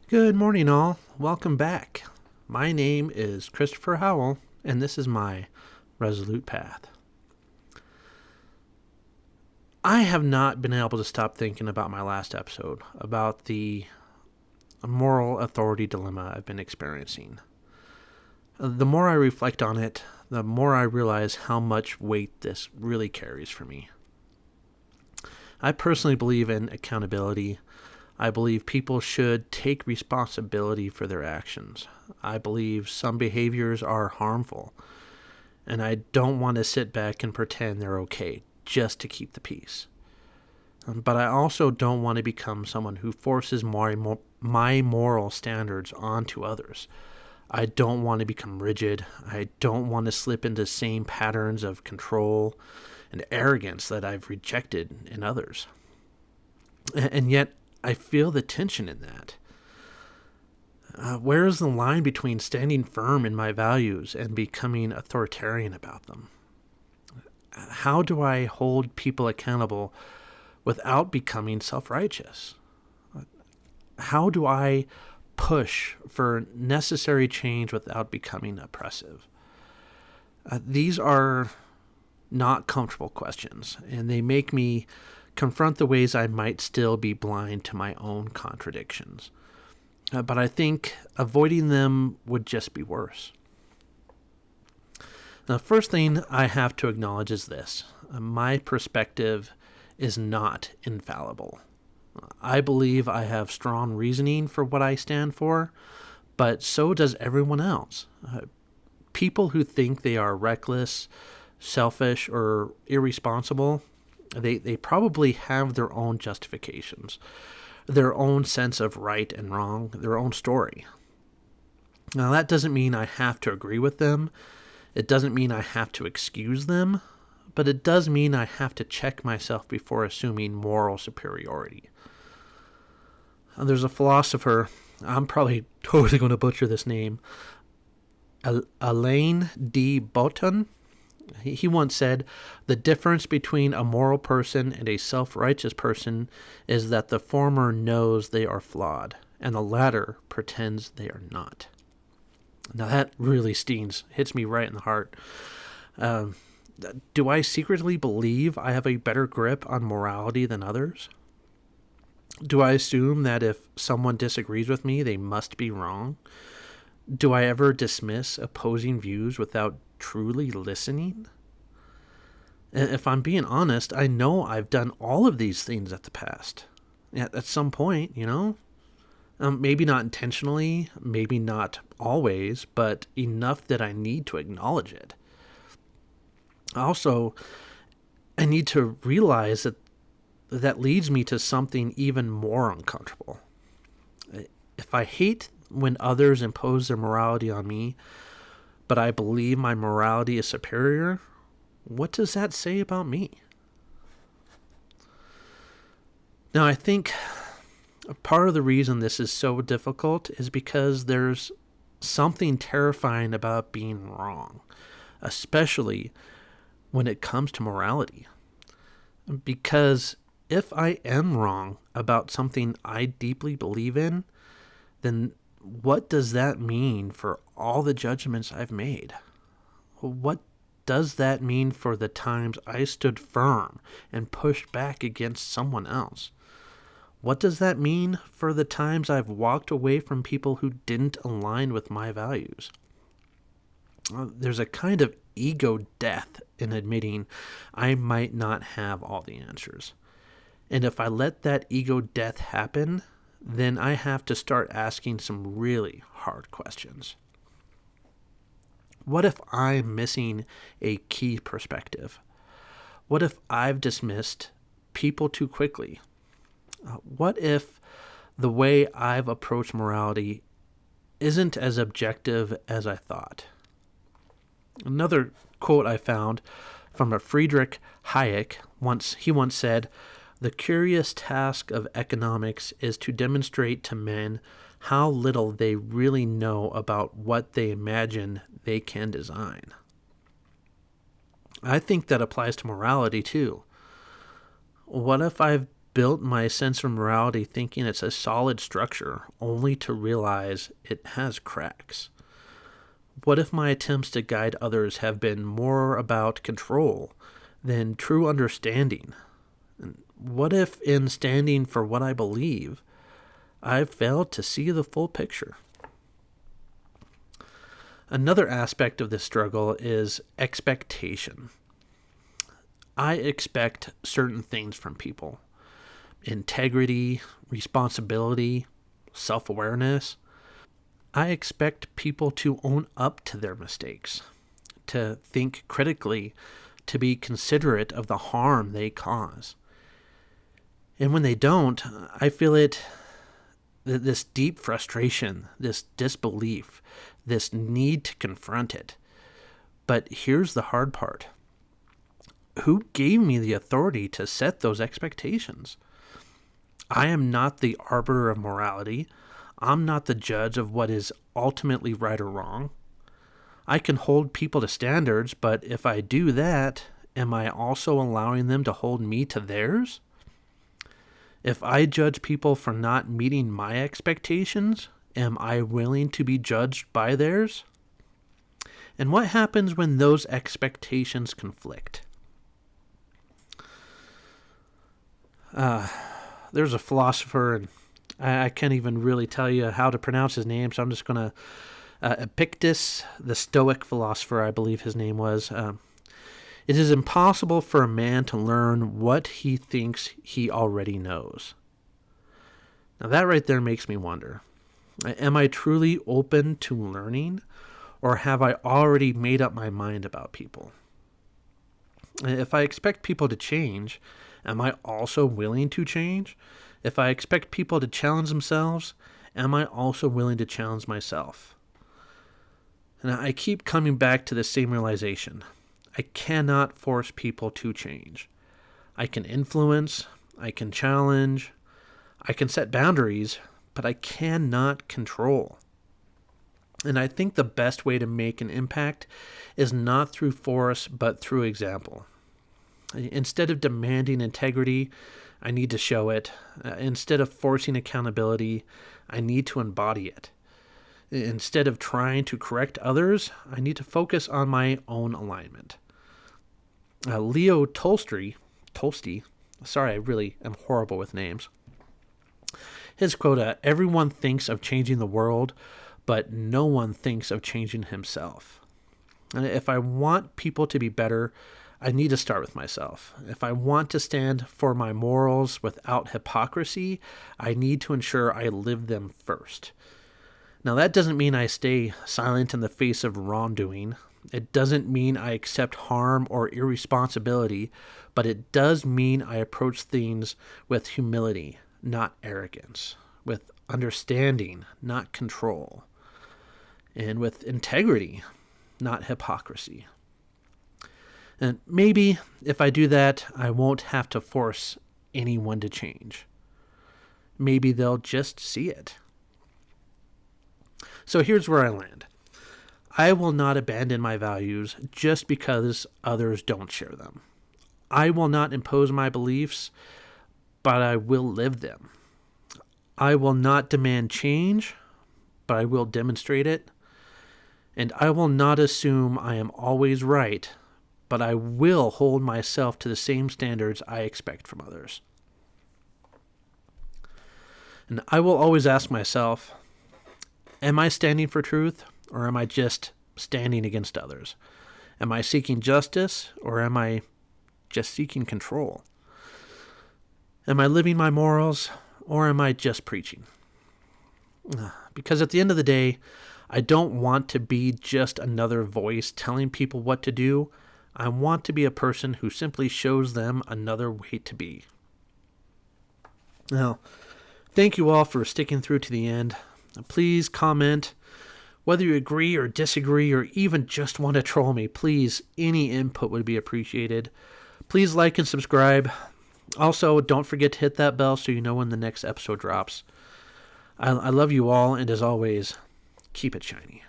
Good morning, all. Welcome back. My name is Christopher Howell, and this is my Resolute Path. I have not been able to stop thinking about my last episode, about the moral authority dilemma I've been experiencing. The more I reflect on it, the more I realize how much weight this really carries for me. I personally believe in accountability. I believe people should take responsibility for their actions. I believe some behaviors are harmful, and I don't want to sit back and pretend they're okay just to keep the peace. But I also don't want to become someone who forces my moral standards onto others. I don't want to become rigid. I don't want to slip into the same patterns of control and arrogance that I've rejected in others. And yet, I feel the tension in that. Where is the line between standing firm in my values and becoming authoritarian about them? How do I hold people accountable without becoming self-righteous? How do I push for necessary change without becoming oppressive? These are not comfortable questions, and they make me confront the ways I might still be blind to my own contradictions. But I think avoiding them would just be worse. Now, the first thing I have to acknowledge is this. My perspective is not infallible. I believe I have strong reasoning for what I stand for, but so does everyone else. People who think they are reckless, selfish, or irresponsible, they probably have their own justifications, their own sense of right and wrong, their own story. Now, that doesn't mean I have to agree with them. It doesn't mean I have to excuse them, but it does mean I have to check myself before assuming moral superiority. There's a philosopher, I'm probably totally going to butcher this name, Alain de Botton. He once said, "The difference between a moral person and a self-righteous person is that the former knows they are flawed, and the latter pretends they are not." Now that really stings, hits me right in the heart. Do I secretly believe I have a better grip on morality than others? Do I assume that if someone disagrees with me, they must be wrong? Do I ever dismiss opposing views without truly listening? If I'm being honest, I know I've done all of these things at the past. At some point, maybe not intentionally, maybe not always, but enough that I need to acknowledge it. Also, I need to realize that leads me to something even more uncomfortable. If I hate when others impose their morality on me, but I believe my morality is superior, what does that say about me? Now, I think part of the reason this is so difficult is because there's something terrifying about being wrong, especially when it comes to morality. Because if I am wrong about something I deeply believe in, then what does that mean for all the judgments I've made? What does that mean for the times I stood firm and pushed back against someone else? What does that mean for the times I've walked away from people who didn't align with my values? There's a kind of ego death in admitting I might not have all the answers. And if I let that ego death happen, then I have to start asking some really hard questions. What if I'm missing a key perspective? What if I've dismissed people too quickly? What if the way I've approached morality isn't as objective as I thought? Another quote I found from a Friedrich Hayek, he once said, "The curious task of economics is to demonstrate to men how little they really know about what they imagine they can design." I think that applies to morality too. What if I've built my sense of morality thinking it's a solid structure, only to realize it has cracks? What if my attempts to guide others have been more about control than true understanding? And what if, in standing for what I believe, I've failed to see the full picture? Another aspect of this struggle is expectation. I expect certain things from people: integrity, responsibility, self-awareness. I expect people to own up to their mistakes, to think critically, to be considerate of the harm they cause. And when they don't, I feel this deep frustration, this disbelief, this need to confront it. But here's the hard part. Who gave me the authority to set those expectations? I am not the arbiter of morality. I'm not the judge of what is ultimately right or wrong. I can hold people to standards, but if I do that, am I also allowing them to hold me to theirs? If I judge people for not meeting my expectations, am I willing to be judged by theirs? And what happens when those expectations conflict? There's a philosopher, and I can't even really tell you how to pronounce his name, so I'm just going to... Epictetus, the Stoic philosopher, I believe his name was. It is impossible for a man to learn what he thinks he already knows. Now that right there makes me wonder. Am I truly open to learning, or have I already made up my mind about people? If I expect people to change, am I also willing to change? If I expect people to challenge themselves, am I also willing to challenge myself? And I keep coming back to the same realization. I cannot force people to change. I can influence, I can challenge, I can set boundaries, but I cannot control. And I think the best way to make an impact is not through force, but through example. Instead of demanding integrity, I need to show it. Instead of forcing accountability, I need to embody it. Instead of trying to correct others, I need to focus on my own alignment. Leo Tolstoy, sorry, I really am horrible with names. His quote, everyone thinks of changing the world, but no one thinks of changing himself. And if I want people to be better, I need to start with myself. If I want to stand for my morals without hypocrisy, I need to ensure I live them first. Now, that doesn't mean I stay silent in the face of wrongdoing. It doesn't mean I accept harm or irresponsibility, but it does mean I approach things with humility, not arrogance, with understanding, not control, and with integrity, not hypocrisy. And maybe if I do that, I won't have to force anyone to change. Maybe they'll just see it. So here's where I land. I will not abandon my values just because others don't share them. I will not impose my beliefs, but I will live them. I will not demand change, but I will demonstrate it. And I will not assume I am always right, but I will hold myself to the same standards I expect from others. And I will always ask myself, am I standing for truth, or am I just standing against others? Am I seeking justice, or am I just seeking control? Am I living my morals, or am I just preaching? Because at the end of the day, I don't want to be just another voice telling people what to do. I want to be a person who simply shows them another way to be. Now, thank you all for sticking through to the end. Please comment whether you agree or disagree or even just want to troll me. Please, any input would be appreciated. Please like and subscribe. Also, don't forget to hit that bell so you know when the next episode drops. I love you all, and as always, keep it shiny.